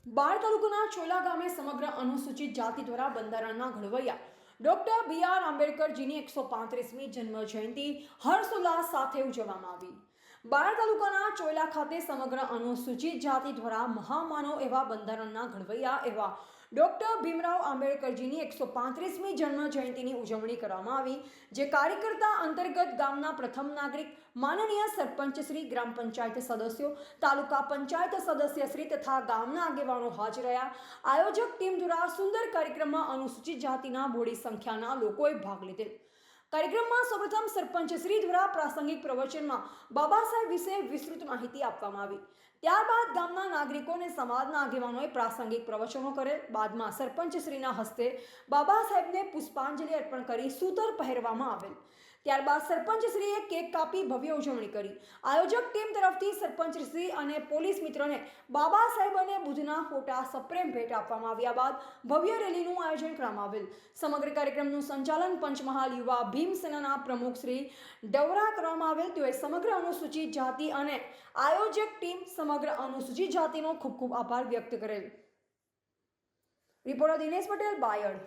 બાળ તાલુકાના ચોલા ગામે સમગ્ર અનુસૂચિત જાતિ દ્વારા બંધારણના ઘડવૈયા ડોક્ટર બી.આર. આંબેડકરજીની 135મી જન્મ જયંતિ હર્ષોલ્લાસ સાથે ઉજવવામાં આવી. બાળ તાલુકાના ચોલા ખાતે સમગ્ર અનુસૂચિત જાતિ દ્વારા મહામાનવ એવા બંધારણના ઘડવૈયા એવા ડોક્ટર ભીમરાવ આંબેડકરજીની 135મી જન્મ જયંતિની ઉજવણી કરવામાં આવી, જે કાર્યકર્તા અંતર્ગત ગામના પ્રથમ નાગરિક માનનીય સરપંચ શ્રી, ગ્રામ પંચાયત સદસ્યો, તાલુકા પંચાયત સદસ્ય શ્રી તથા ગામના આગેવાનો હાજર રહ્યા. આયોજક ટીમ દ્વારા સુંદર કાર્યક્રમમાં અનુસૂચિત જાતિના બોડી સંખ્યાના લોકોએ ભાગ લીધેલ. કાર્યક્રમમાં સૌપ્રથમ સરપંચ શ્રી દ્વારા પ્રાસંગિક પ્રવચનમાં બાબા સાહેબ વિશે વિસ્તૃત માહિતી આપવામાં આવી. ત્યારબાદ ગામના નાગરિકો અને સમાજના આગેવાનોએ પ્રાસંગિક પ્રવચનો કરેલ. બાદમાં સરપંચ શ્રીના હસ્તે બાબા સાહેબને પુષ્પાંજલિ અર્પણ કરી સૂતર પહેરવામાં આવેલ. ત્યારબાદ સરપંચ શ્રીએ કેક કાપી ભવ્ય ઉજવણી કરી. આયોજક ટીમ તરફથી સરપંચ શ્રી અને પોલીસ મિત્રોને બાબા સાહેબ અને બુદ્ધના ફોટા સપ્રેમ ભેટ આપવામાં આવ્યા બાદ ભવ્ય રેલીનું આયોજન કરવામાં આવેલ. સમગ્ર કાર્યક્રમનું સંચાલન પંચમહાલ યુવા ભીમ સેનાના પ્રમુખ શ્રી ડવરા કરવામાં આવેલ. તેઓએ સમગ્ર અનુસૂચિત જાતિ અને આયોજક ટીમ સમગ્ર અનુસૂચિત જાતિનો ખૂબ ખૂબ આભાર વ્યક્ત કરેલ. રિપોર્ટર દિનેશ પટેલ, બાયડ.